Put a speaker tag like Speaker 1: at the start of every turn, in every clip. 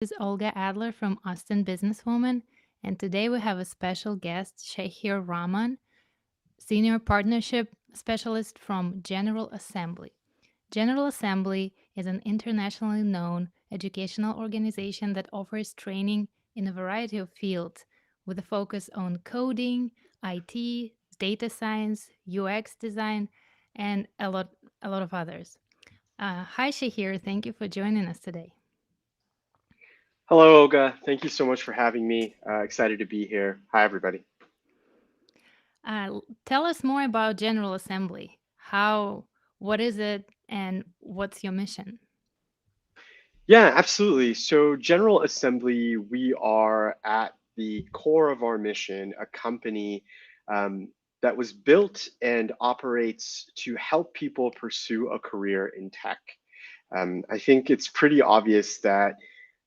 Speaker 1: Is Olga Adler from Austin Businesswoman, and today we have a special guest, Shahier Rahman, Senior Partnership Specialist from General Assembly. General Assembly is an internationally known educational organization that offers training in a variety of fields with a focus on coding, IT, data science, UX design, and a lot of others. Hi, Shahir. Thank you for joining us today.
Speaker 2: Hello, Olga. Thank you so much for having me. Excited to be here. Hi, everybody.
Speaker 1: Tell us more about General Assembly. What is it, and what's your mission?
Speaker 2: Yeah, absolutely. So, General Assembly, we are at the core of our mission, a company um, that was built and operates to help people pursue a career in tech. I think it's pretty obvious that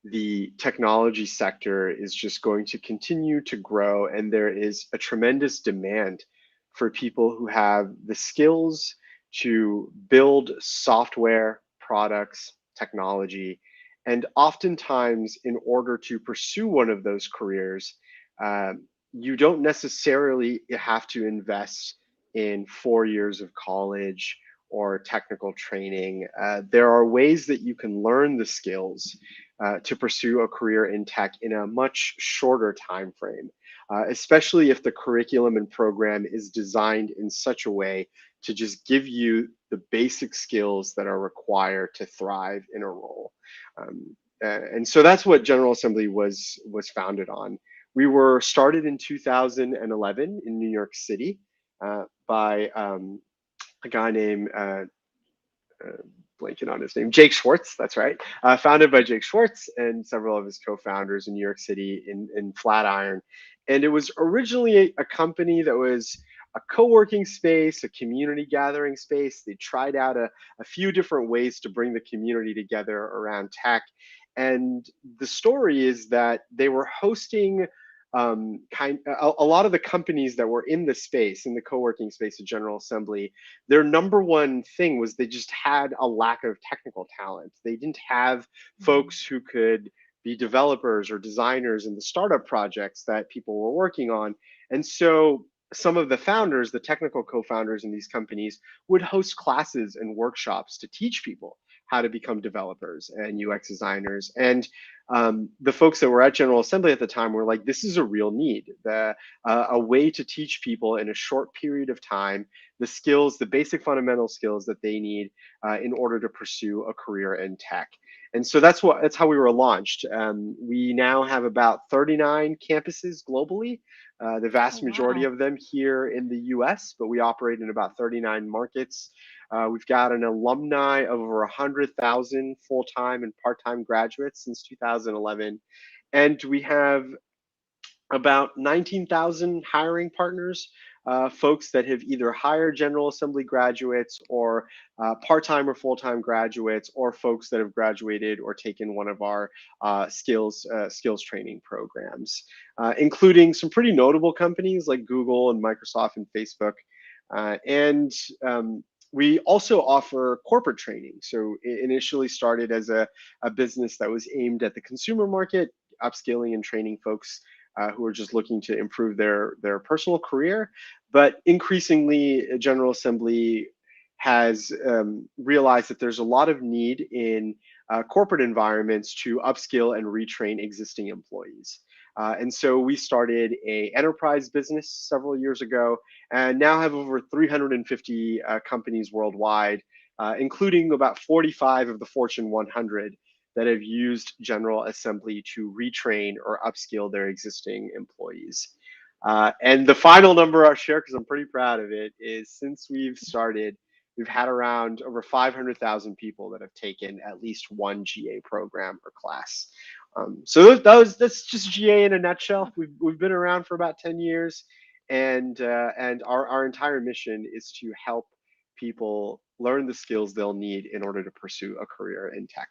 Speaker 2: the technology sector is just going to continue to grow, and there is a tremendous demand for people who have the skills to build software, products, technology. And oftentimes, in order to pursue one of those careers, you don't necessarily have to invest in 4 years of college or technical training. There are ways that you can learn the skills to pursue a career in tech in a much shorter time frame, especially if the curriculum and program is designed in such a way to just give you the basic skills that are required to thrive in a role. And so that's what General Assembly was founded on. We were started in 2011 in New York City by a guy named uh, blanking on his name, Jake Schwartz. That's right. Founded by Jake Schwartz and several of his co-founders in New York City in Flatiron. And it was originally a company that was a co-working space, a community gathering space. They tried out a few different ways to bring the community together around tech. And the story is that they were hosting a lot of the companies that were in the space, in the co-working space of General Assembly, their number one thing was they just had a lack of technical talent. They didn't have
Speaker 1: Mhm.
Speaker 2: folks who could be developers or designers in the startup projects that people were working on. And so some of the founders, the technical co-founders in these companies, would host classes and workshops to teach people how to become developers and UX designers. And the folks that were at General Assembly at the time were like, this is a real need, a way to teach people in a short period of time the skills, the basic fundamental skills that they need in order to pursue a career in tech. And so that's how we were launched. We now have about 39 campuses globally, the
Speaker 1: Oh,
Speaker 2: vast majority
Speaker 1: wow.
Speaker 2: of them here in the US, but we operate in about 39 markets. We've got an alumni of over 100,000 full-time and part-time graduates since 2011. And we have about 19,000 hiring partners, folks that have either hired General Assembly graduates or part-time or full-time graduates, or folks that have graduated or taken one of our skills training programs, including some pretty notable companies like Google and Microsoft and Facebook. And We also offer corporate training. So it initially started as a business that was aimed at the consumer market, upskilling and training folks who are just looking to improve their personal career. But increasingly, General Assembly has realized that there's a lot of need in corporate environments to upskill and retrain existing employees. And so we started a enterprise business several years ago, and now have over 350 companies worldwide, including about 45 of the Fortune 100 that have used General Assembly to retrain or upskill their existing employees. And the final number I'll share, because I'm pretty proud of it, is since we've started, we've had around over 500,000 people that have taken at least one GA program or class. That's just GA in a nutshell. We've been around for about 10 years, and our entire mission is to help people learn the skills they'll need in order to pursue a career in tech.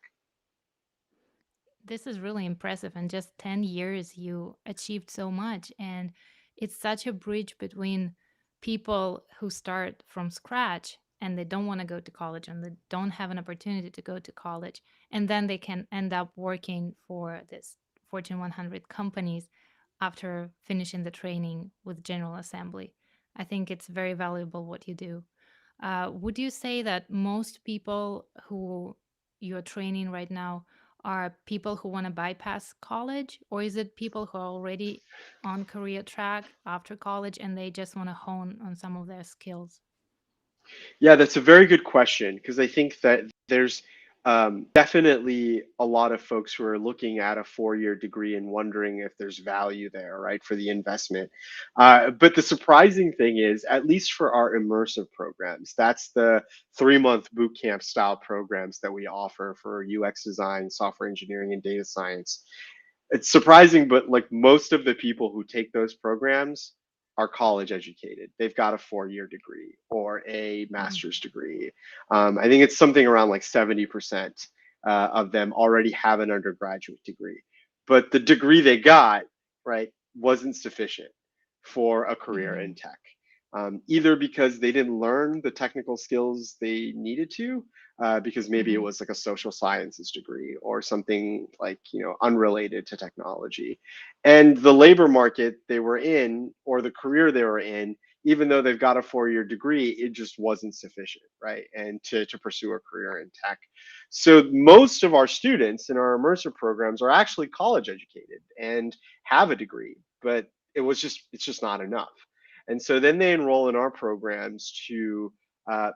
Speaker 1: This is really impressive. In just 10 years, you achieved so much. And it's such a bridge between people who start from scratch and they don't want to go to college and they don't have an opportunity to go to college, and then they can end up working for this Fortune 100 companies after finishing the training with General Assembly. I think it's very valuable what you do. Would you say that most people who you're training right now are people who want to bypass college, or is it people who are already on career track after college and they just want to hone on some of their skills?
Speaker 2: Yeah, that's a very good question because I think that there's definitely a lot of folks who are looking at a 4-year degree and wondering if there's value there, right, for the investment. But the surprising thing is, at least for our immersive programs, that's the 3-month boot camp style programs that we offer for UX design, software engineering, and data science. It's surprising, but like most of the people who take those programs are college educated. They've got a 4-year degree or a
Speaker 1: Mhm.
Speaker 2: master's degree. I think it's something around like 70% of them already have an undergraduate degree. But the degree they got, right, wasn't sufficient for a career in
Speaker 1: Mhm.
Speaker 2: tech. Either because they didn't learn the technical skills they needed to, because maybe it
Speaker 1: Mhm.
Speaker 2: was like a social sciences degree or something like unrelated to technology, and the labor market they were in or the career they were in, even though they've got a 4-year degree, it just wasn't sufficient, right, and to pursue a career in tech. So most of our students in our immersive programs are actually college educated and have a degree, but it's just not enough. And so then they enroll in our programs to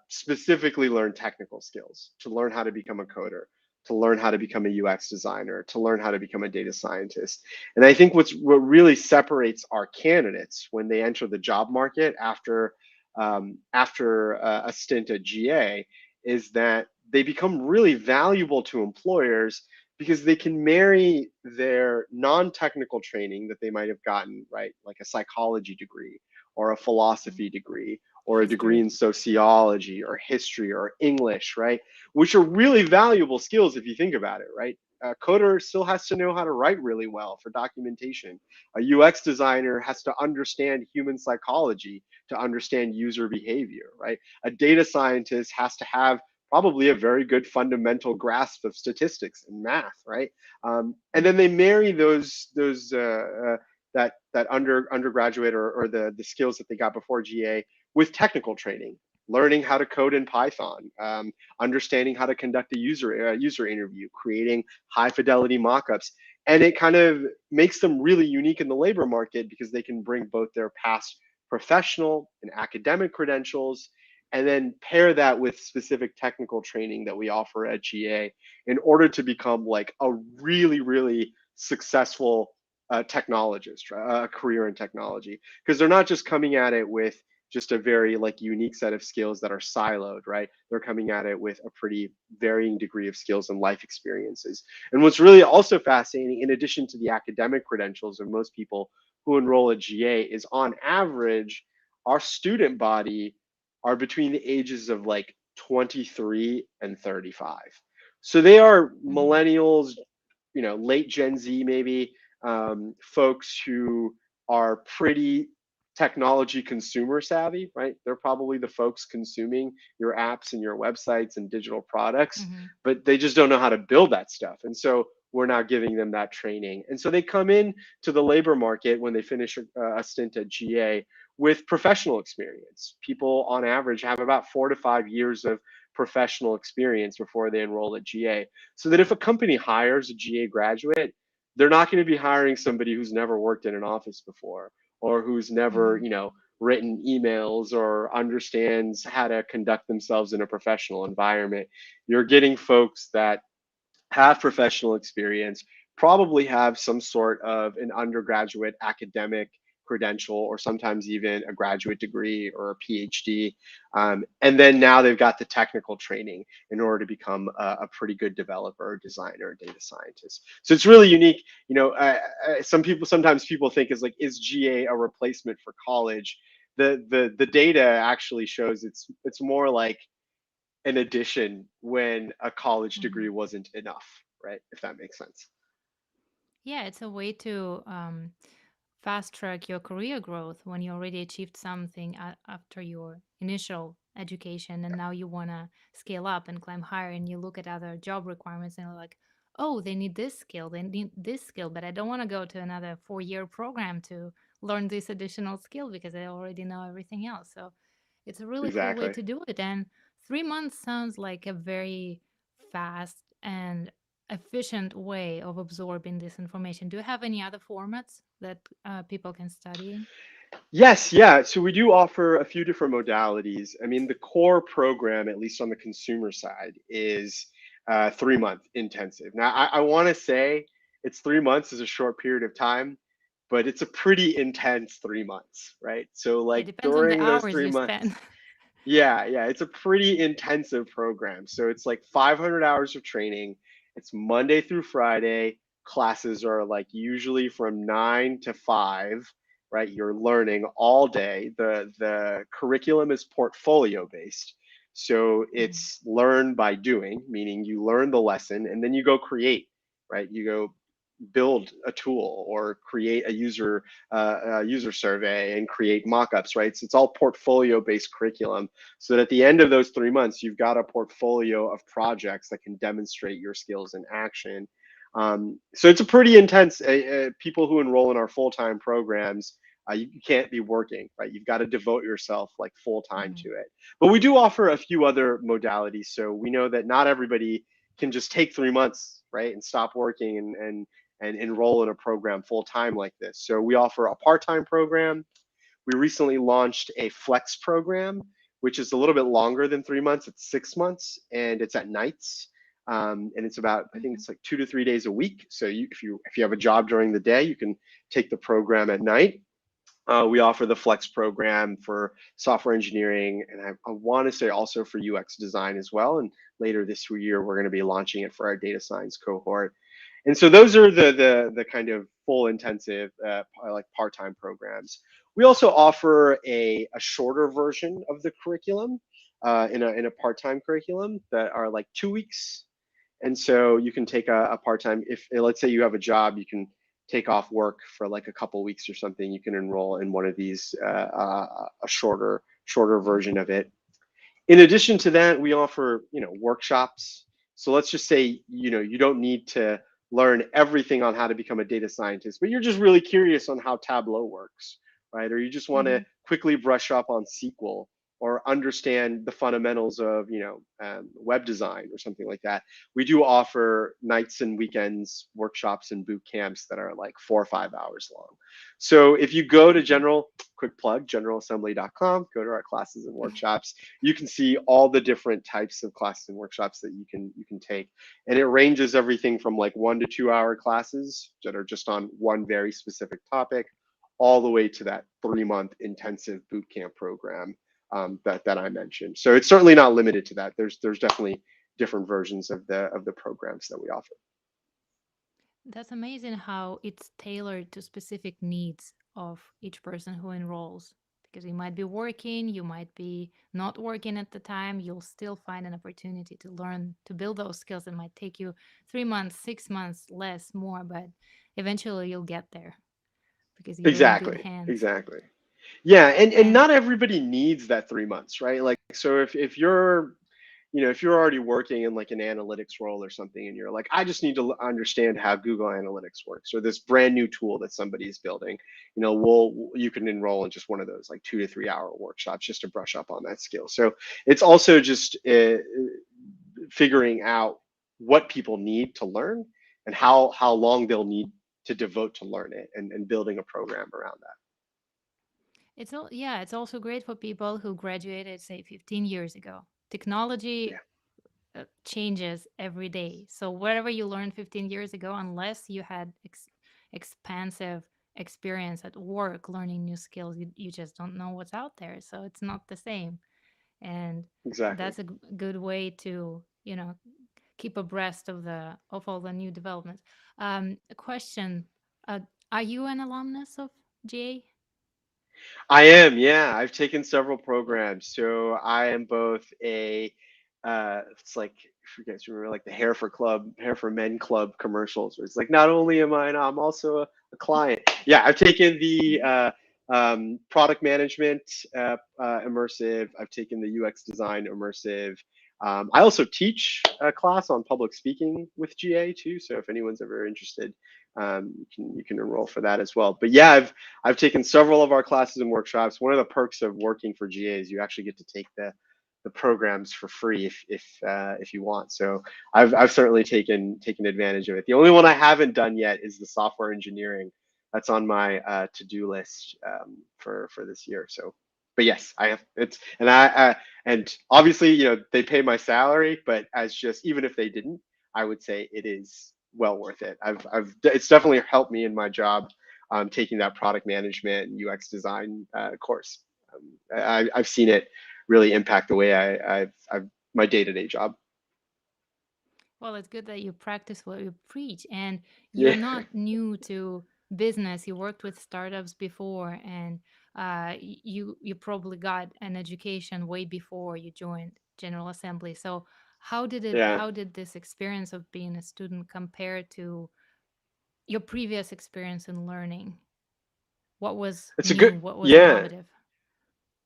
Speaker 2: specifically learn technical skills, to learn how to become a coder, to learn how to become a UX designer, to learn how to become a data scientist. And I think what really separates our candidates when they enter the job market after a stint at GA is that they become really valuable to employers because they can marry their non-technical training that they might have gotten, right, like a psychology degree or a
Speaker 1: Mhm.
Speaker 2: philosophy degree or a degree
Speaker 1: History.
Speaker 2: in sociology or history or English, right? Which are really valuable skills if you think about it, right? A coder still has to know how to write really well for documentation. A UX designer has to understand human psychology to understand user behavior, right? A data scientist has to have probably a very good fundamental grasp of statistics and math, right? And then
Speaker 1: Mhm.
Speaker 2: they marry that undergraduate or the skills that they got before GA with technical training, learning how to code in Python, understanding how to conduct a user interview, creating high fidelity mockups, and it kind of makes them really unique in the labor market because they can bring both their past professional and academic credentials and then pair that with specific technical training that we offer at GA in order to become like a really successful technologist, a career in technology, because they're not just coming at it with just a very like unique set of skills that are siloed, right? They're coming at it with a pretty varying degree of skills and life experiences. And what's really also fascinating, in addition to the academic credentials of most people who enroll at GA, is on average, our student body are between the ages of like 23 and 35. So they are
Speaker 1: Mhm.
Speaker 2: millennials, late Gen Z maybe, folks who are pretty technology consumer savvy, right? They're probably the folks consuming your apps and your websites and digital products,
Speaker 1: Mhm.
Speaker 2: but they just don't know how to build that stuff. And so we're now giving them that training. And so they come in to the labor market when they finish a stint at GA with professional experience. People on average have about 4 to 5 years of professional experience before they enroll at GA. So that if a company hires a GA graduate, they're not going to be hiring somebody who's never worked in an office before or who's never,
Speaker 1: Mhm.
Speaker 2: written emails or understands how to conduct themselves in a professional environment. You're getting folks that have professional experience, probably have some sort of an undergraduate academic credential, or sometimes even a graduate degree or a PhD. And then now they've got the technical training in order to become a pretty good developer, designer, data scientist. So it's really unique. Sometimes people think is GA a replacement for college? The data actually shows it's more like an addition when a college degree
Speaker 1: Mhm.
Speaker 2: wasn't enough, right? If that makes sense.
Speaker 1: Yeah, it's a way to fast track your career growth when you already achieved something after your initial education and now you want to scale up and climb higher and you look at other job requirements and you're like, oh, they need this skill, they need this skill, but I don't want to go to another 4-year program to learn this additional skill because I already know everything else. So it's a really cool way
Speaker 2: Exactly.
Speaker 1: to do it. And 3 months sounds like a very fast and efficient way of absorbing this information. Do you have any other formats that people can study in?
Speaker 2: Yes, yeah. So we do offer a few different modalities. I mean, the core program, at least on the consumer side, is 3 month intensive. Now, I want to say it's 3 months is a short period of time, but it's a pretty intense 3 months, right? So,
Speaker 1: Yeah, it
Speaker 2: like
Speaker 1: depends on the
Speaker 2: during those
Speaker 1: hours
Speaker 2: three
Speaker 1: you spend.
Speaker 2: months, yeah, yeah, it's a pretty intensive program. So it's like 500 hours of training. It's Monday through Friday. Classes are like usually from 9 to 5, right? You're learning all day. The curriculum is portfolio based. So
Speaker 1: Mm,
Speaker 2: it's learn by doing, meaning you learn the lesson and then you go create, right? You go build a tool or create a user survey and create mock-ups, right? So it's all portfolio based curriculum, so that at the end of those 3 months you've got a portfolio of projects that can demonstrate your skills in action. So it's a pretty intense, people who enroll in our full-time programs, you can't be working, right? You've got to devote yourself like full time
Speaker 1: mhm,
Speaker 2: to it. But we do offer a few other modalities. So we know that not everybody can just take 3 months, right, and stop working and enroll in a program full time like this. So we offer a part time program. We recently launched a flex program, which is a little bit longer than 3 months. It's 6 months and it's at nights. And it's about, I think
Speaker 1: mhm.
Speaker 2: it's like 2 to 3 days a week. So if you have a job during the day, you can take the program at night. We offer the Flex program for software engineering, and I want to say also for UX design as well. And later this year, we're going to be launching it for our data science cohort. And so those are the kind of full intensive like part-time programs. We also offer a shorter version of the curriculum in a part-time curriculum that are like 2 weeks, and so you can take a part-time, if let's say you have a job, you can take off work for like a couple weeks or something, you can enroll in one of these, a shorter version of it. In addition to that, we offer, workshops. So let's just say, you don't need to learn everything on how to become a data scientist, but you're just really curious on how Tableau works, right? Or you just want to
Speaker 1: Mhm.
Speaker 2: quickly brush up on SQL or understand the fundamentals of, web design or something like that. We do offer nights and weekends workshops and boot camps that are like 4 or 5 hours long. So if you go to quick plug, generalassembly.com, go to our classes and workshops, you can see all the different types of classes and workshops that you can take, and it ranges everything from like 1 to 2 hour classes that are just on one very specific topic, all the way to that 3 month intensive boot camp program, that I mentioned. So it's certainly not limited to that. There's definitely different versions of the programs that we offer.
Speaker 1: That's amazing how it's tailored to specific needs of each person who enrolls. Because you might be working, you might be not working at the time, you'll still find an opportunity to learn to build those skills. It might take you 3 months, 6 months, less, more, but eventually you'll get there because you're in good
Speaker 2: Exactly,
Speaker 1: hands.
Speaker 2: exactly. Yeah, and
Speaker 1: And
Speaker 2: not everybody needs that 3 months, right? Like, so if you're, if you're already working in like an analytics role or something, and you're like, I just need to understand how Google Analytics works, or this brand new tool that somebody is building, you can enroll in just one of those like 2 to 3 hour workshops just to brush up on that skill. So it's also just figuring out what people need to learn and how long they'll need to devote to learn it, and building a program around that.
Speaker 1: it's also great for people who graduated, say, 15 years ago. Technology
Speaker 2: Yeah,
Speaker 1: changes every day. So whatever you learned 15 years ago, unless you had expansive experience at work learning new skills, you just don't know what's out there. So it's not the same. And
Speaker 2: exactly.
Speaker 1: that's a good way to, keep abreast of all the new developments. A question: uh, Are you an alumnus of GA?
Speaker 2: I am, yeah. I've taken several programs. So I am both it's like, I forget, you remember like the Hair for Men Club commercials, where it's like, not only am I, I'm also a client. Yeah, I've taken the Product management, immersive. I've taken the UX design immersive. I also teach a class on public speaking with GA too. So if anyone's ever interested, you can enroll for that as well. But yeah, I've taken several of our classes and workshops. One of the perks of working for GA is you actually get to take the programs for free if you want. So I've certainly taken advantage of it. The only one I haven't done yet is the software engineering. That's on my to-do list for this year. So, but yes, I have it's and obviously they pay my salary, but as just even if they didn't, I would say it is well worth it. I've it's definitely helped me in my job taking that product management and UX design course. I've seen it really impact the way I've my day-to-day job.
Speaker 1: Well, it's good that you practice what you preach, and you're
Speaker 2: Yeah,
Speaker 1: not new to business. You worked with startups before, and you probably got an education way before you joined General Assembly. So
Speaker 2: yeah.
Speaker 1: how did this experience of being a student compare to your previous experience in learning? What was
Speaker 2: It's a
Speaker 1: new?
Speaker 2: good
Speaker 1: What was
Speaker 2: yeah.
Speaker 1: innovative?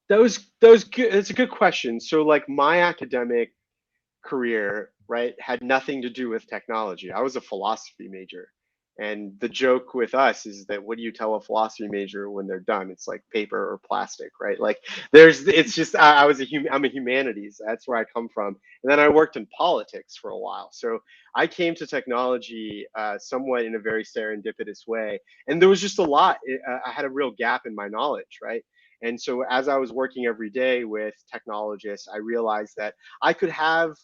Speaker 2: That was good. It's a good question. So like my academic career, right, had nothing to do with technology. I was a philosophy major. And the joke with us is that what do you tell a philosophy major when they're done? It's like paper or plastic, right? Like it's just, I'm a humanities. That's where I come from. And then I worked in politics for a while. So I came to technology somewhat in a very serendipitous way. And there was just a lot. I had a real gap in my knowledge, right? And so as I was working every day with technologists, I realized that I could have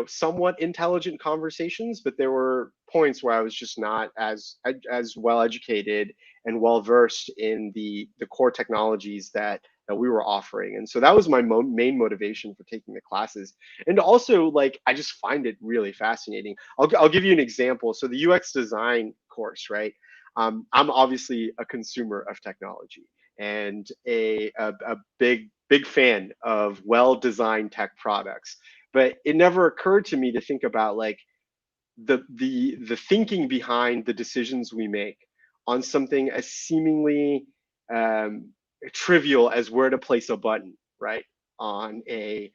Speaker 2: somewhat intelligent conversations, but there were points where I was just not as well educated and well versed in the core technologies that we were offering. And so that was my main motivation for taking the classes. And also, like, I just find it really fascinating. I'll give you an example. So the UX design course, right? I'm obviously a consumer of technology and a big fan of well designed tech products, but it never occurred to me to think about like the thinking behind the decisions we make on something as seemingly um, trivial as where to place a button, right, on a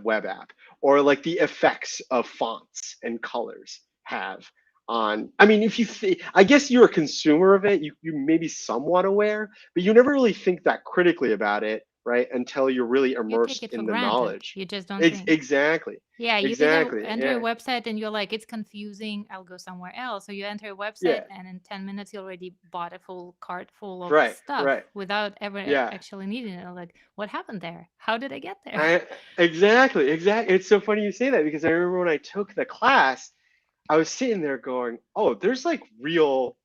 Speaker 2: web app, or like the effects of fonts and colors have on. I mean, if I guess you're a consumer of it, you may be somewhat aware, but you never really think that critically about it, right, until you're really
Speaker 1: You take
Speaker 2: immersed
Speaker 1: it for
Speaker 2: in the
Speaker 1: granted.
Speaker 2: knowledge.
Speaker 1: You just don't think.
Speaker 2: Exactly,
Speaker 1: Yeah, you either
Speaker 2: exactly,
Speaker 1: enter a
Speaker 2: yeah,
Speaker 1: website and you're like, it's confusing, I'll go somewhere else. So you enter a website
Speaker 2: yeah,
Speaker 1: and in 10 minutes you already bought a full cart full of
Speaker 2: right,
Speaker 1: stuff
Speaker 2: right.
Speaker 1: without ever
Speaker 2: Yeah,
Speaker 1: actually needing it. Like, what happened there? How did I get there?
Speaker 2: I exactly. It's so funny you say that because I remember when I took the class, I was sitting there going, "Oh, there's like real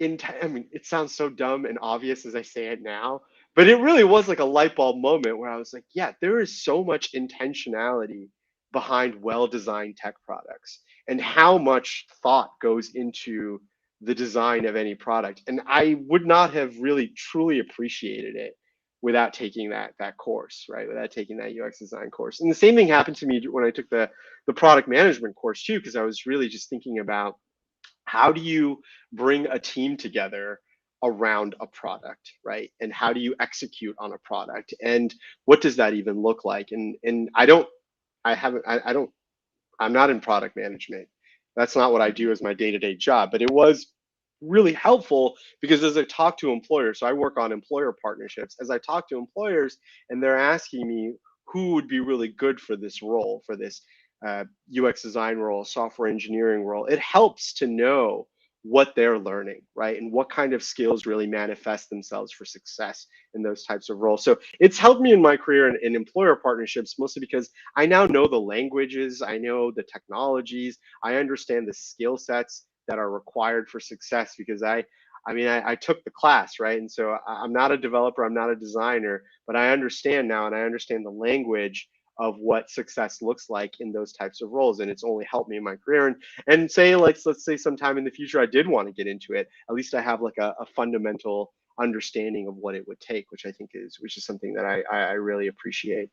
Speaker 2: I mean, it sounds so dumb and obvious as I say it now, but it really was like a light bulb moment where I was like, yeah, there is so much intentionality behind well-designed tech products and how much thought goes into the design of any product. And I would not have really truly appreciated it without taking that course, right? Without taking that UX design course. And the same thing happened to me when I took the product management course too, because I was really just thinking about how do you bring a team together around a product, right? And how do you execute on a product? And what does that even look like? And I haven't, I don't, I'm not in product management. That's not what I
Speaker 1: Mhm.
Speaker 2: do as my day-to-day job, but it was really helpful because as I talk to employers, so I work on employer partnerships, as I talk to employers and they're asking me who would be really good for this role, for this UX design role, software engineering role, it helps to know what they're learning, right? And what kind of skills really manifest themselves for success in those types of roles. So it's helped me in my career in employer partnerships, mostly because I now know the languages, I know the technologies, I understand the skill sets that are required for success because I took the class, right? And so I'm not a developer, I'm not a designer, but I understand now and I understand the language of what success looks like in those types of roles. And it's only helped me in my career. And say, like, let's say sometime in the future, I did want to get into it. At least I have like a fundamental understanding of what it would take, which is something that I really appreciate.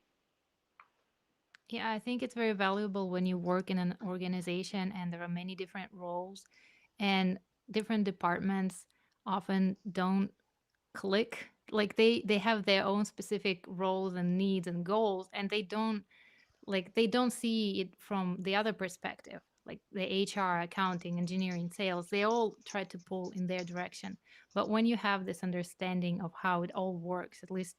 Speaker 1: Yeah, I think it's very valuable when you work in an organization and there are many different roles and different departments often don't click. Like they have their own specific roles and needs and goals, and they don't see it from the other perspective, like the HR, accounting, engineering, sales. They all try to pull in their direction. But when you have this understanding of how it all works, at least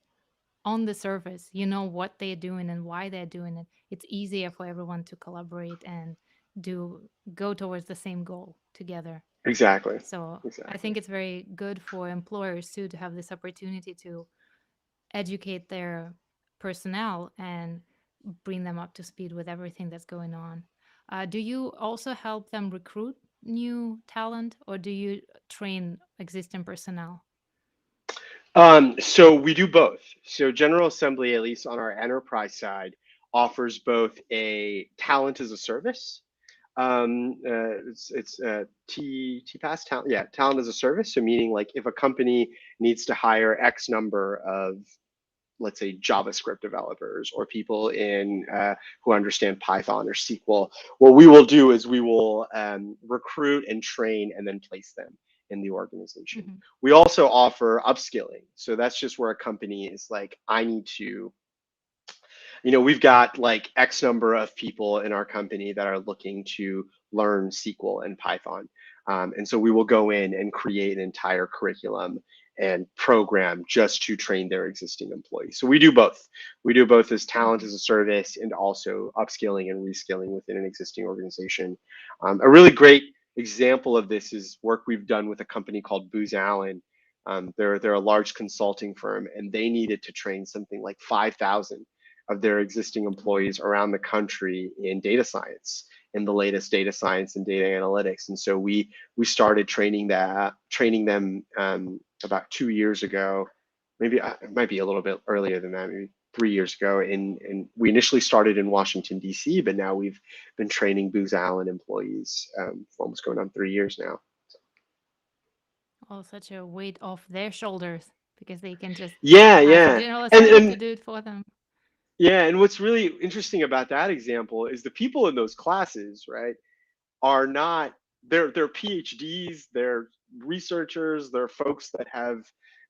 Speaker 1: on the surface, you know what they're doing and why they're doing it. It's easier for everyone to collaborate and do go towards the same goal together.
Speaker 2: Exactly.
Speaker 1: So I
Speaker 2: Exactly.
Speaker 1: think it's very good for employers too to have this opportunity to educate their personnel and bring them up to speed with everything that's going on. Do you also help them recruit new talent, or do you train existing personnel?
Speaker 2: So we do both. So General Assembly, at least on our enterprise side, offers both a talent as a service. It's TPAS talent, yeah, talent as a service. So meaning like if a company needs to hire X number of, let's say, JavaScript developers or people in who understand Python or SQL, what we will do is we will recruit and train and then place them in the organization.
Speaker 1: Hmm.
Speaker 2: We also offer upskilling. So that's just where a company is like, I need to, we've got like X number of people in our company that are looking to learn SQL and Python. And so we will go in and create an entire curriculum and program just to train their existing employees. So we do both. We do both as talent
Speaker 1: Hmm.
Speaker 2: as a service and also upskilling and reskilling within an existing organization. A really great example of this is work we've done with a company called Booz Allen. They're a large consulting firm, and they needed to train something like 5,000 of their existing
Speaker 1: Wow.
Speaker 2: employees around the country in data science, in the latest data science and data analytics. And so we started training them about 2 years ago. Maybe it might be a little bit earlier than that, maybe 3 years ago. And we initially started in Washington D.C., but now we've been training Booz Allen employees for almost going on 3 years now.
Speaker 1: Well, such a weight off their shoulders because they can just
Speaker 2: Yeah,
Speaker 1: ask
Speaker 2: yeah,
Speaker 1: General
Speaker 2: and
Speaker 1: Assembly to
Speaker 2: and
Speaker 1: do it for them.
Speaker 2: yeah, and what's really interesting about that example is the people in those classes, right? Are not, they're PhDs, they're researchers, they're folks that have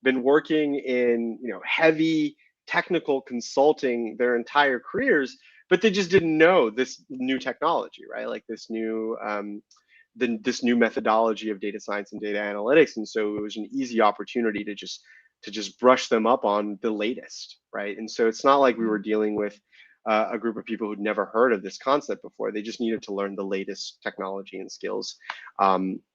Speaker 2: been working in heavy technical consulting their entire careers, but they just didn't know this new technology, right? Like this new methodology of data science and data analytics, and so it was an easy opportunity to just brush them up on the latest, right? And so it's not like we were
Speaker 1: Mm.
Speaker 2: dealing with a group of people who'd never heard of this concept before. They just needed to learn the latest technology and skills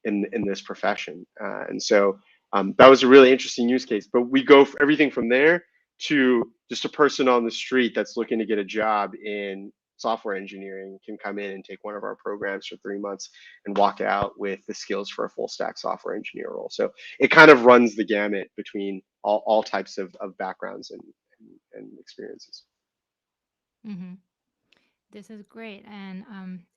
Speaker 2: in this profession. And so that was a really interesting use case. But we go for everything from there to just a person on the street that's looking to get a job in software engineering can come in and take one of our programs for 3 months and walk out with the skills for a full stack software engineer role. So it kind of runs the gamut between all types of backgrounds and experiences.
Speaker 1: Hmm. This is great. And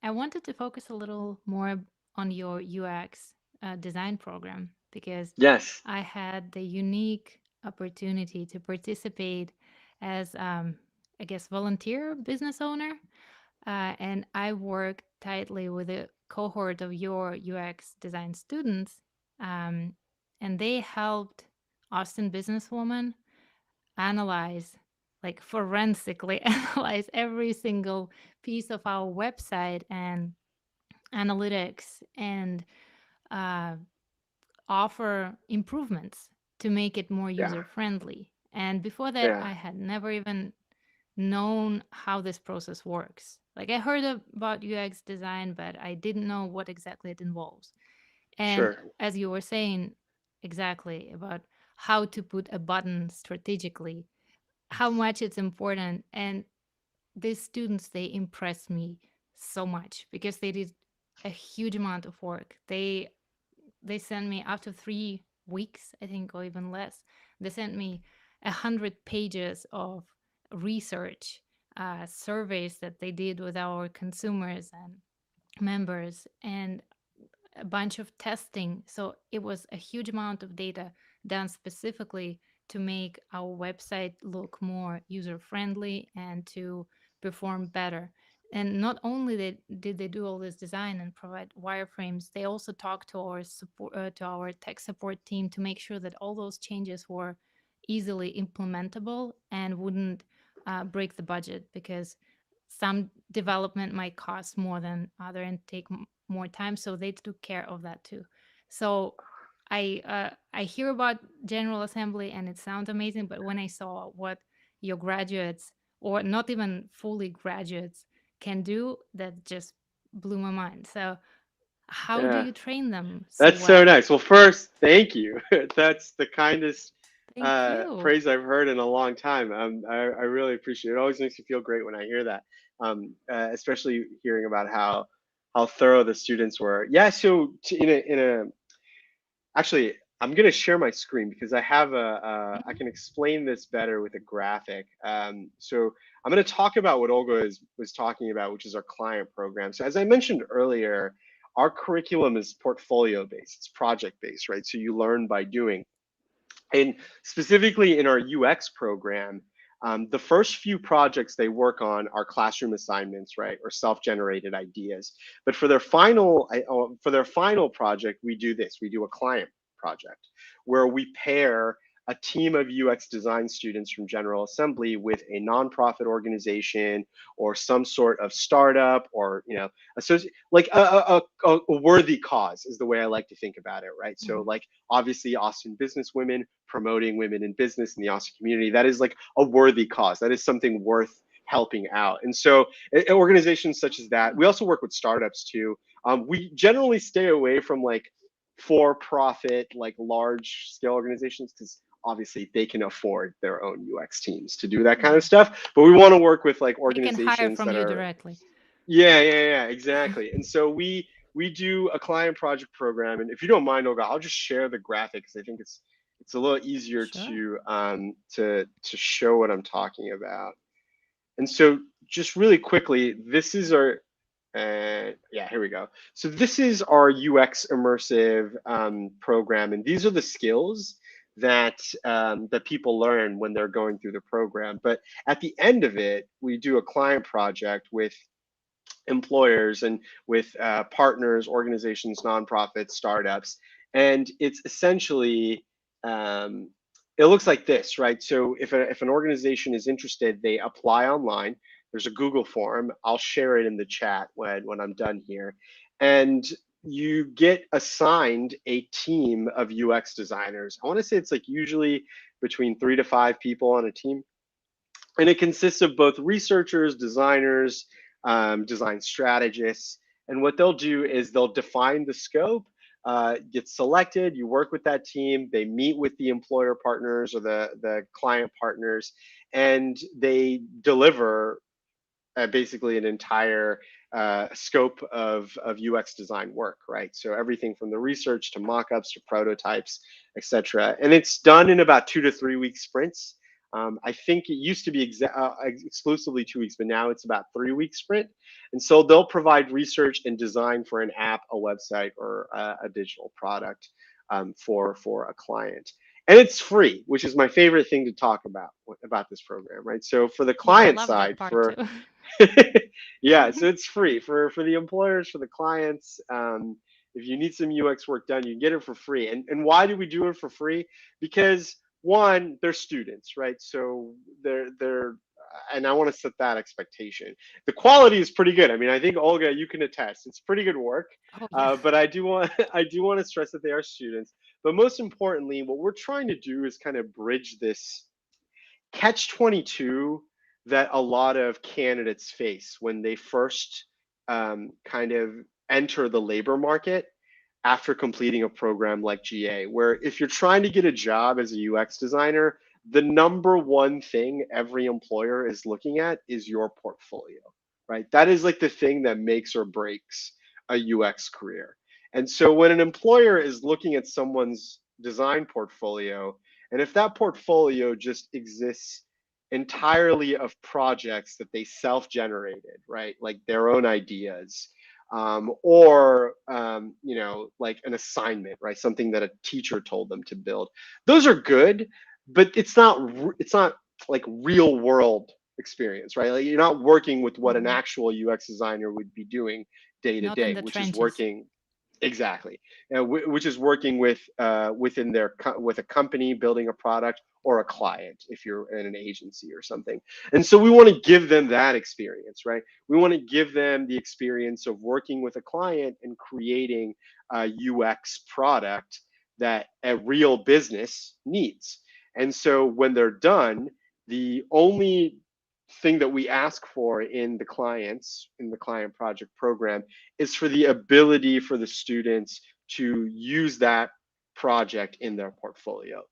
Speaker 1: I wanted to focus a little more on your UX design program because
Speaker 2: Yes.
Speaker 1: I had the unique opportunity to participate as, I guess, volunteer business owner. And I work tightly with a cohort of your UX design students. Um, and they helped Austin businesswoman analyze, like forensically analyze every single piece of our website and analytics and uh, offer improvements to make it more
Speaker 2: Yeah.
Speaker 1: user friendly. And before that,
Speaker 2: Yeah.
Speaker 1: I had never even known how this process works. Like I heard about UX design, but I didn't know what exactly it involves. And
Speaker 2: Sure.
Speaker 1: as you were saying, exactly about how to put a button strategically, how much it's important. And these students, they impressed me so much because they did a huge amount of work. They sent me after 3 weeks, I think, or even less. They sent me 100 pages of research, surveys that they did with our consumers and members, and a bunch of testing. So it was a huge amount of data done specifically to make our website look more user friendly and to perform better. And not only did they do all this design and provide wireframes, they also talked to our support, to our tech support team, to make sure that all those changes were easily implementable and wouldn't break the budget, because some development might cost more than other and take more time. So they took care of that too. So I hear about General Assembly and it sounds amazing, but when I saw what your graduates, or not even fully graduates, can do, that just blew my mind. So how do
Speaker 2: Yeah,
Speaker 1: you train them so
Speaker 2: that's so
Speaker 1: well?
Speaker 2: nice. Well, first, thank you. That's the kindest
Speaker 1: Thank you.
Speaker 2: praise I've heard in a long time. I really appreciate it. It always makes me feel great when I hear that, especially hearing about how thorough the students were. Yeah, so in a actually, I'm going to share my screen because I have I
Speaker 1: Mhm.
Speaker 2: can explain this better with a graphic. So I'm going to talk about what Olga was talking about, which is our client program. So as I mentioned earlier, our curriculum is portfolio based, it's project based, right? So you learn by doing. And specifically in our UX program, the first few projects they work on are classroom assignments, right, or self-generated ideas. But for their final project, we do this. We do a client project where we pair a team of UX design students from General Assembly with a nonprofit organization or some sort of startup, or like a worthy cause is the way I like to think about it, right? So
Speaker 1: Mhm.
Speaker 2: like obviously Austin business women promoting women in business in the Austin community. That is like a worthy cause. That is something worth helping out. And so organizations such as that, we also work with startups too. We generally stay away from like for profit, like large scale organizations, because obviously they can afford their own UX teams to do that kind of
Speaker 1: Yeah.
Speaker 2: stuff. But we want to work with like
Speaker 1: They can hire
Speaker 2: organizations
Speaker 1: from
Speaker 2: that
Speaker 1: you
Speaker 2: are,
Speaker 1: directly.
Speaker 2: yeah, exactly. And so we do a client project program, and if you don't mind, Olga, I'll just share the graphic because I think it's a little easier
Speaker 1: Sure.
Speaker 2: to show what I'm talking about. And so just really quickly, this is our yeah, here we go. So this is our UX immersive program, and these are the skills that people learn when they're going through the program. But at the end of it, we do a client project with employers and with partners, organizations, nonprofits, startups. And it's essentially, um, it looks like this, right? So if an organization is interested, they apply online. There's a Google form. I'll share it in the chat when I'm done here. And you get assigned a team of UX designers. I want to say it's like usually between 3 to 5 people on a team, and it consists of both researchers, designers, design strategists. And what they'll do is they'll define the scope, get selected, you work with that team, they meet with the employer partners or the client partners, and they deliver basically an entire scope of UX design work, right? So everything from the research to mockups to prototypes, etc. And it's done in about 2 to 3 week sprints. I think it used to be exclusively 2 weeks, but now it's about 3 week sprint. And so they'll provide research and design for an app, a website, or a digital product for a client. And it's free, which is my favorite thing to talk about this program, right? So for the
Speaker 1: Yeah, I
Speaker 2: client
Speaker 1: love that
Speaker 2: side,
Speaker 1: part too.
Speaker 2: for yeah, so it's free for the employers, for the clients. If you need some UX work done, you can get it for free. And why do we do it for free? Because one, they're students, right? So they're and I want to set that expectation. The quality is pretty good. I mean, I think Olga, you can attest, it's pretty good work.
Speaker 1: Oh yeah.
Speaker 2: But I do want I do want to stress that they are students. But most importantly, what we're trying to do is kind of bridge this catch 22 that a lot of candidates face when they first kind of enter the labor market after completing a program like GA, where if you're trying to get a job as a UX designer, the number one thing every employer is looking at is your portfolio, right? That is like the thing that makes or breaks a UX career. And so when an employer is looking at someone's design portfolio, and if that portfolio just exists entirely of projects that they self-generated, right? Like their own ideas, or like an assignment, right? Something that a teacher told them to build. Those are good, but it's not like real world experience, right? Like you're not working with what an
Speaker 1: Hmm.
Speaker 2: actual UX designer would be doing day to
Speaker 1: Not in
Speaker 2: day,
Speaker 1: the
Speaker 2: which is
Speaker 1: trenches.
Speaker 2: working exactly, which is working with within their with a company building a product or a client if you're in an agency or something. And so we want to give them that experience, right? We want to give them the experience of working with a client and creating a UX product that a real business needs. And so when they're done, the only thing that we ask for in the client project program is for the ability for the students to use that project in their portfolio,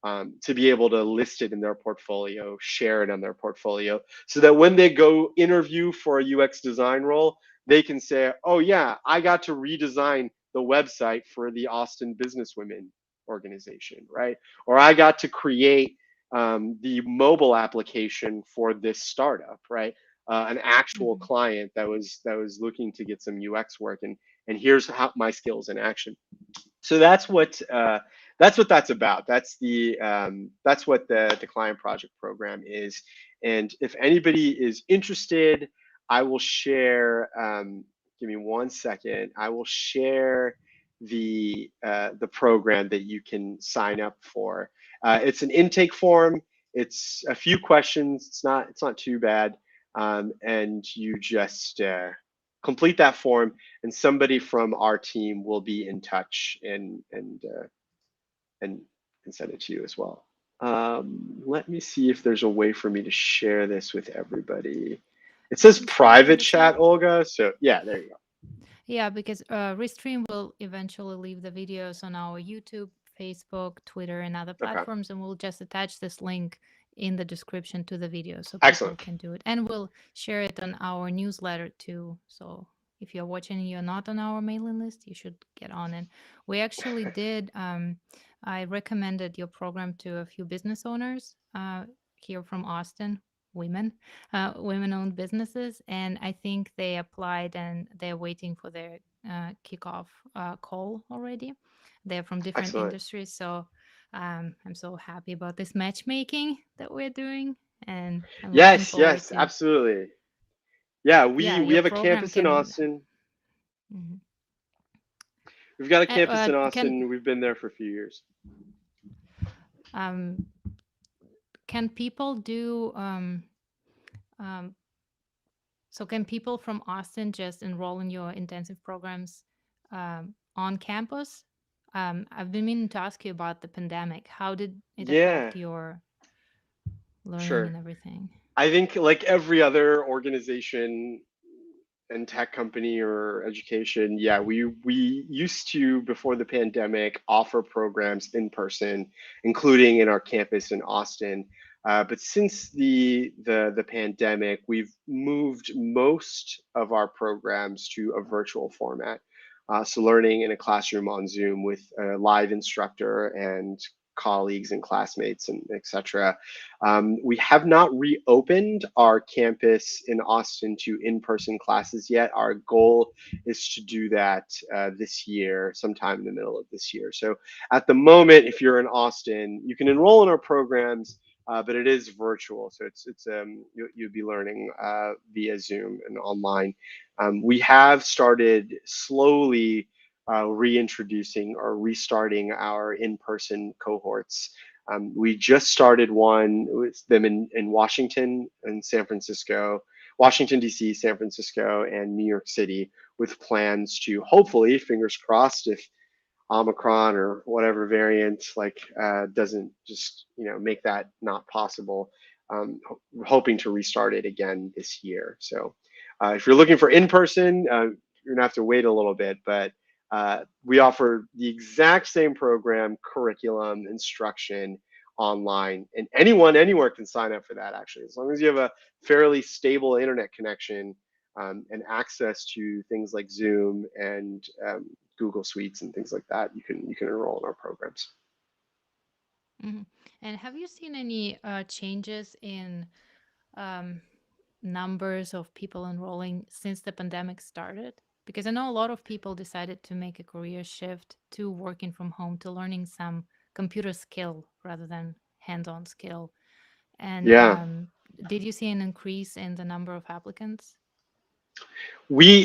Speaker 2: to be able to list it in their portfolio, share it on their portfolio, so that when they go interview for a UX design role, they can say, oh, yeah, I got to redesign the website for the Austin Businesswomen organization, right? Or I got to create the mobile application for this startup, right? An actual
Speaker 1: Hmm.
Speaker 2: client that was looking to get some UX work, and here's how my skills in action. So that's what that's about. That's what the client project program is. And if anybody is interested, I will share. Give me 1 second. I will share the program that you can sign up for. It's an intake form. It's a few questions. It's not too bad. And you just complete that form, and somebody from our team will be in touch and and send it to you as well. Let me see if there's a way for me to share this with everybody. It
Speaker 1: You
Speaker 2: says
Speaker 1: can share it in
Speaker 2: private
Speaker 1: the
Speaker 2: chat,
Speaker 1: chat.
Speaker 2: Olga. So yeah, there you go.
Speaker 1: Yeah, because Restream will eventually leave the videos on our YouTube, Facebook, Twitter, and other
Speaker 2: Okay,
Speaker 1: platforms, and we'll just attach this link in the description to the video so people
Speaker 2: excellent.
Speaker 1: can do it. And we'll share it on our newsletter too. So if you're watching and you're not on our mailing list, you should get on it. We actually did, I recommended your program to a few business owners here from Austin, women women-owned businesses, and I think they applied and they're waiting for their kickoff call already. They're from different
Speaker 2: Excellent.
Speaker 1: industries, so I'm so happy about this matchmaking that we're doing, and I'm looking
Speaker 2: Yes,
Speaker 1: forward
Speaker 2: yes,
Speaker 1: to.
Speaker 2: absolutely. Yeah, we
Speaker 1: Yeah,
Speaker 2: we
Speaker 1: your
Speaker 2: have a
Speaker 1: program
Speaker 2: campus in
Speaker 1: can.
Speaker 2: Austin.
Speaker 1: Mhm.
Speaker 2: We've got a campus in
Speaker 1: Can
Speaker 2: Austin. We've been there for a few years.
Speaker 1: um, can people do um, So can people from Austin just enroll in your intensive programs on campus? I've been meaning to ask you about the pandemic. How did it
Speaker 2: Yeah,
Speaker 1: affect your learning
Speaker 2: sure.
Speaker 1: and everything?
Speaker 2: I think like every other organization and tech company or education, yeah, we used to before the pandemic offer programs in person, including in our campus in Austin. But since the pandemic, we've moved most of our programs to a virtual format. So learning in a classroom on Zoom with a live instructor and colleagues and classmates and etc. We have not reopened our campus in Austin to in-person classes yet. Our goal is to do that this year, sometime in the middle of this year. So at the moment, if you're in Austin, you can enroll in our programs, but it is virtual. So you'll be learning via Zoom and online. We have started slowly reintroducing or restarting our in-person cohorts. We just started one with them in Washington and San Francisco, Washington, D.C., San Francisco, and New York City, with plans to hopefully, fingers crossed, if Omicron or whatever variant doesn't just make that not possible. Hoping to restart it again this year. So if you're looking for in person, you're gonna have to wait a little bit, but we offer the exact same program, curriculum, instruction online, and anyone anywhere can sign up for that. Actually, as long as you have a fairly stable internet connection and access to things like Zoom and Google Suites and things like that, you can enroll in our programs.
Speaker 1: Hmm. And have you seen any changes in um, numbers of people enrolling since the pandemic started? Because I know a lot of people decided to make a career shift to working from home, to learning some computer skill rather than hands-on skill. And
Speaker 2: Yeah.
Speaker 1: Did you see an increase in the number of applicants?
Speaker 2: We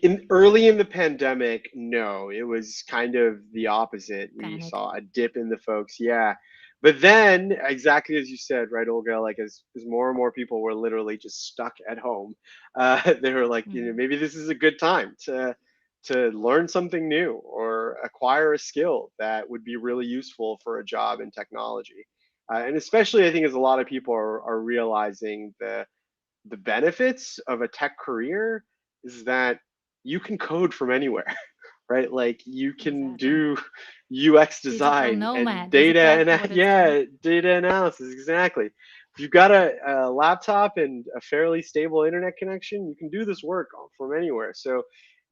Speaker 2: in early in the pandemic, no, it was kind of the opposite. We
Speaker 1: Panic.
Speaker 2: saw a dip in the folks, yeah. But then, exactly as you said, right, Olga, like as more and more people were literally just stuck at home, they were like,
Speaker 1: Mm.
Speaker 2: maybe this is a good time to learn something new or acquire a skill that would be really useful for a job in technology. And especially, I think, as a lot of people are realizing the benefits of a tech career is that you can code from anywhere, right? Like you can
Speaker 1: Exactly.
Speaker 2: do UX
Speaker 1: Digital
Speaker 2: design and
Speaker 1: nomad. Isn't
Speaker 2: data
Speaker 1: that
Speaker 2: and
Speaker 1: what it's called?
Speaker 2: yeah, data analysis. Exactly. If you've got a laptop and a fairly stable internet connection, you can do this work from anywhere. So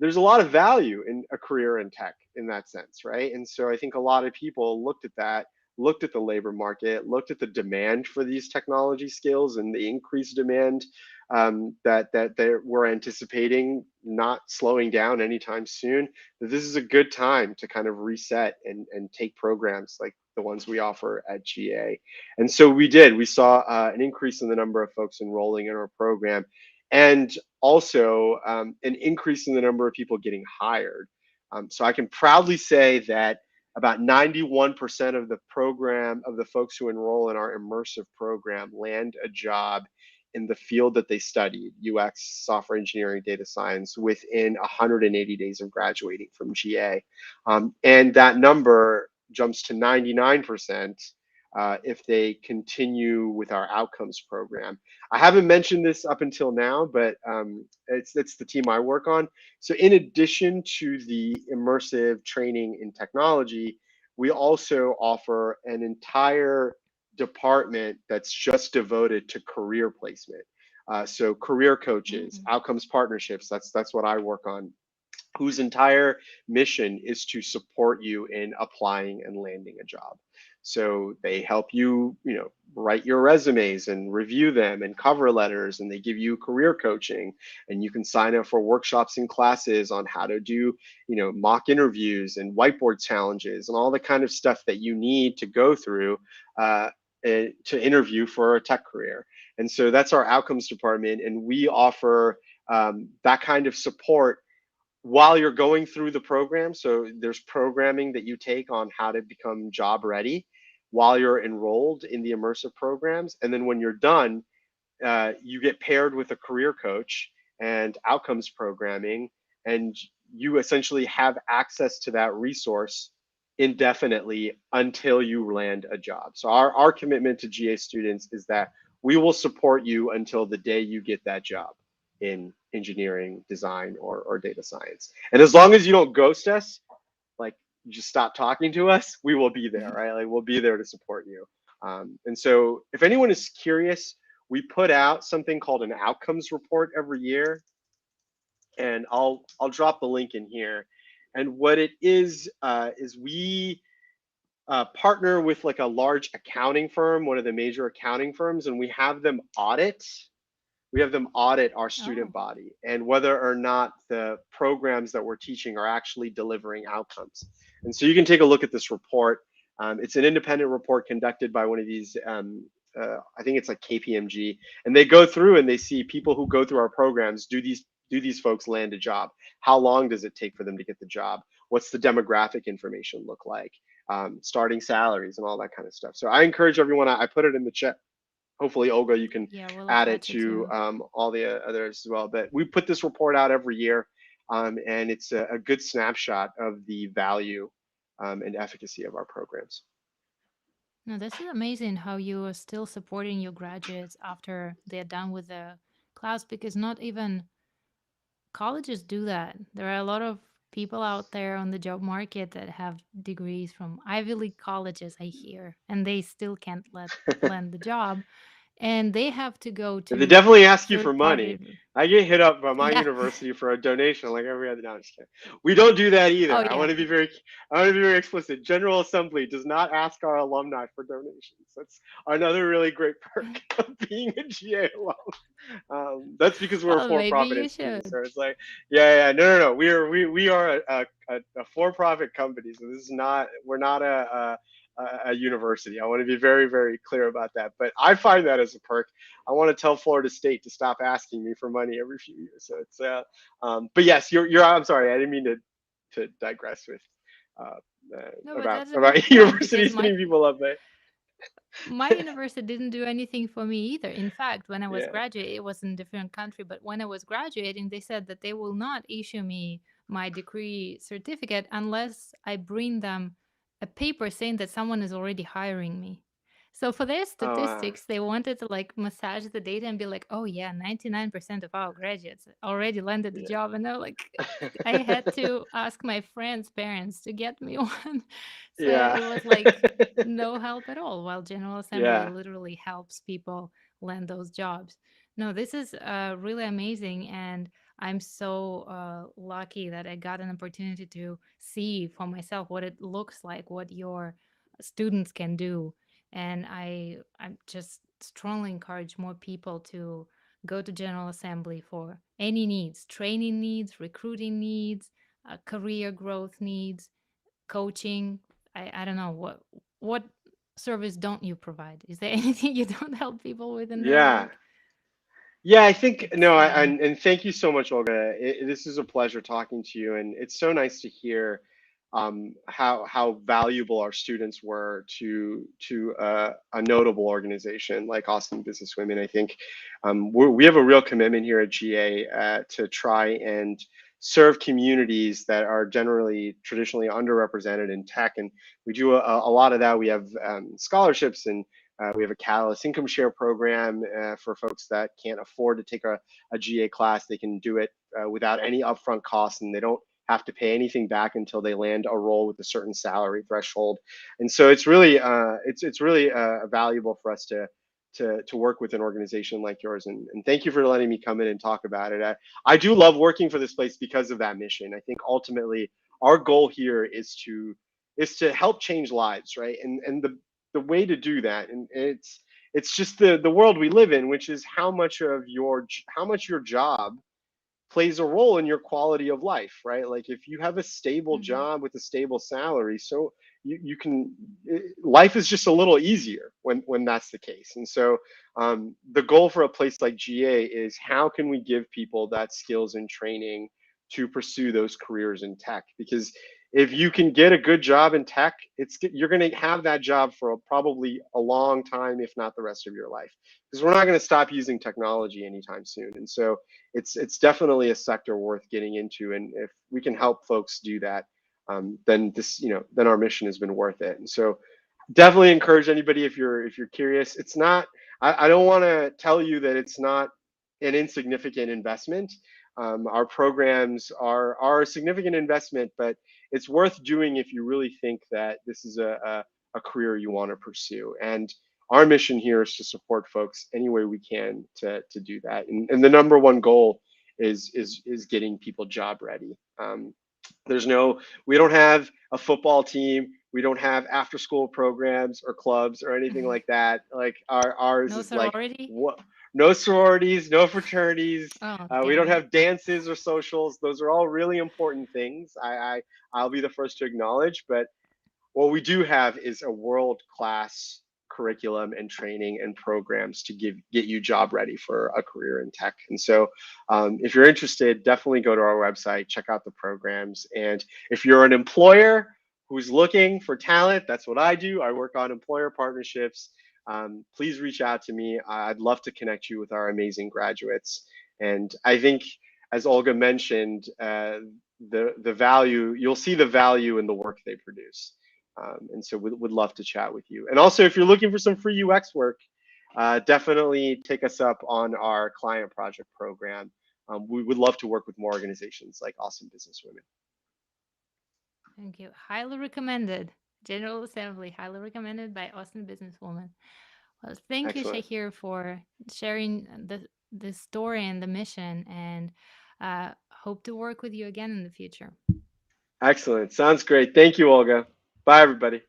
Speaker 2: there's a lot of value in a career in tech in that sense, right? And so I think a lot of people looked at that, looked at the labor market, looked at the demand for these technology skills and the increased demand that we're anticipating not slowing down anytime soon. That this is a good time to kind of reset and take programs like the ones we offer at GA. And so we did. We saw an increase in the number of folks enrolling in our program, and also an increase in the number of people getting hired. So I can proudly say that about 91% of the program of the folks who enroll in our immersive program land a job in the field that they studied, UX, software engineering, data science, within 180 days of graduating from GA. And that number jumps to 99% if they continue with our outcomes program. I haven't mentioned this up until now, but it's the team I work on. So, in addition to the immersive training in technology, we also offer an entire department that's just devoted to career placement. So career coaches,
Speaker 1: Mm.
Speaker 2: outcomes partnerships. That's what I work on. Whose entire mission is to support you in applying and landing a job. So they help you, write your resumes and review them and cover letters, and they give you career coaching, and you can sign up for workshops and classes on how to do, mock interviews and whiteboard challenges and all the kind of stuff that you need to go through uh, to interview for a tech career. And so that's our outcomes department, and we offer that kind of support while you're going through the program. So there's programming that you take on how to become job ready while you're enrolled in the immersive programs. And then when you're done, you get paired with a career coach and outcomes programming, and you essentially have access to that resource indefinitely until you land a job. So our commitment to GA students is that we will support you until the day you get that job in engineering, design, or data science. And as long as you don't ghost us, like just stop talking to us, we will be there, right? Like we'll be there to support you. And so if anyone is curious, we put out something called an outcomes report every year, and I'll drop the link in here. And what it is we partner with like a large accounting firm, one of the major accounting firms, and we have them audit our student
Speaker 1: Oh.
Speaker 2: body and whether or not the programs that we're teaching are actually delivering outcomes. And so you can take a look at this report. It's an independent report conducted by one of these, I think it's like KPMG, and they go through and they see people who go through our programs. Do these folks land a job? How long does it take for them to get the job? What's the demographic information look like? Starting salaries and all that kind of stuff. So I encourage everyone. I put it in the chat. Hopefully, Olga, you can
Speaker 1: Yeah, we'll
Speaker 2: add it
Speaker 1: attach it
Speaker 2: to
Speaker 1: too.
Speaker 2: all the others as well. But we put this report out every year, and it's a good snapshot of the value and efficacy of our programs.
Speaker 1: No, this is amazing how you are still supporting your graduates after they're done with the class, because not even colleges do that. There are a lot of people out there on the job market that have degrees from Ivy League colleges, I hear, and they still can't land the job, and they have to go
Speaker 2: They
Speaker 1: to
Speaker 2: definitely ask you for
Speaker 1: third
Speaker 2: money.
Speaker 1: party.
Speaker 2: I get hit up by my
Speaker 1: Yeah.
Speaker 2: university for a donation like every other. No, I'm just kidding. We don't do that
Speaker 1: Oh
Speaker 2: either.
Speaker 1: yeah.
Speaker 2: I want to be very explicit. General Assembly does not ask our alumni for donations. That's another really great perk of being a GA alum. That's because we're a
Speaker 1: Well, maybe
Speaker 2: for-profit
Speaker 1: you
Speaker 2: institution.
Speaker 1: should.
Speaker 2: So it's like, yeah, no. We are a for-profit company. So this is not. We're not a university. I want to be very, very clear about that. But I find that as a perk. I want to tell Florida State to stop asking me for money every few years. So it's but yes, you're. I'm sorry, I didn't mean to digress with uh,
Speaker 1: No, but
Speaker 2: about
Speaker 1: that's a good point because
Speaker 2: universities hitting people up. But
Speaker 1: my university didn't do anything for me either. In fact, when I was
Speaker 2: yeah,
Speaker 1: graduating, it was in a different country, but when I was graduating, they said that they will not issue me my degree certificate unless I bring them a paper saying that someone is already hiring me. So for their
Speaker 2: oh
Speaker 1: statistics, they wanted to like massage the data and be like, "Oh yeah, 99% of our graduates already landed the job." And they're like, I had
Speaker 2: yeah,
Speaker 1: to ask my friends' parents to get me one. So
Speaker 2: yeah,
Speaker 1: it was like no help at all, while General Assembly
Speaker 2: yeah.
Speaker 1: literally helps people land those jobs. No, this is really amazing. And I'm so lucky that I got an opportunity to see for myself what it looks like, what your students can do. And I just strongly encourage more people to go to General Assembly for any needs, training needs, recruiting needs, career growth needs, coaching. I don't know what service don't you provide? Is there anything you don't help people with in their
Speaker 2: Yeah.
Speaker 1: work?
Speaker 2: Yeah, I think
Speaker 1: It's
Speaker 2: no, and thank you so much, Olga. This is a pleasure talking to you, and it's so nice to hear how valuable our students were to a notable organization like Austin Business Women. I think we have a real commitment here at GA to try and serve communities that are generally traditionally underrepresented in tech, and we do a lot of that. We have scholarships and we have a Catalyst income share program for folks that can't afford to take a GA class. They can do it without any upfront costs, and they don't have to pay anything back until they land a role with a certain salary threshold. And so it's really valuable for us to work with an organization like yours. And thank you for letting me come in and talk about it. I do love working for this place because of that mission. I think ultimately our goal here is to help change lives, right? And the way to do that, and it's just the world we live in, which is how much your job plays a role in your quality of life, right? Like if you have a stable
Speaker 1: hmm
Speaker 2: job with a stable salary, so you can life is just a little easier when that's the case. And so the goal for a place like GA is how can we give people that skills and training to pursue those careers in tech? Because if you can get a good job in tech, you're going to have that job for probably a long time, if not the rest of your life, because we're not going to stop using technology anytime soon. And so it's definitely a sector worth getting into, and if we can help folks do that, then then our mission has been worth it. And so definitely encourage anybody, if you're curious. It's not, I don't want to tell you that it's not an insignificant investment. Our programs are a significant investment, but it's worth doing if you really think that this is a career you want to pursue. And our mission here is to support folks any way we can to do that. And the number one goal is getting people job ready. There's no, we don't have a football team. We don't have after school programs or clubs or anything like that. Like ours
Speaker 1: No
Speaker 2: is like
Speaker 1: sorority?
Speaker 2: what? No sororities, no fraternities.
Speaker 1: Oh,
Speaker 2: We don't
Speaker 1: damn.
Speaker 2: have dances or socials. Those are all really important things. I'll be the first to acknowledge, but what we do have is a world class curriculum and training and programs to get you job ready for a career in tech. And so if you're interested, definitely go to our website, check out the programs. And if you're an employer who's looking for talent, that's what I do. I work on employer partnerships. Please reach out to me. I'd love to connect you with our amazing graduates. And I think, as Olga mentioned, the value, you'll see the value in the work they produce. And so would love to chat with you. And also, if you're looking for some free UX work, definitely take us up on our client project program. We would love to work with more organizations like Awesome Business Women.
Speaker 1: Thank you. Highly recommended. General Assembly, highly recommended by Austin Businesswoman. Well, thank you,
Speaker 2: Excellent.
Speaker 1: Shahir, for sharing the story and the mission, and hope to work with you again in the future.
Speaker 2: Excellent. Sounds great. Thank you, Olga. Bye, everybody.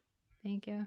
Speaker 1: Thank you.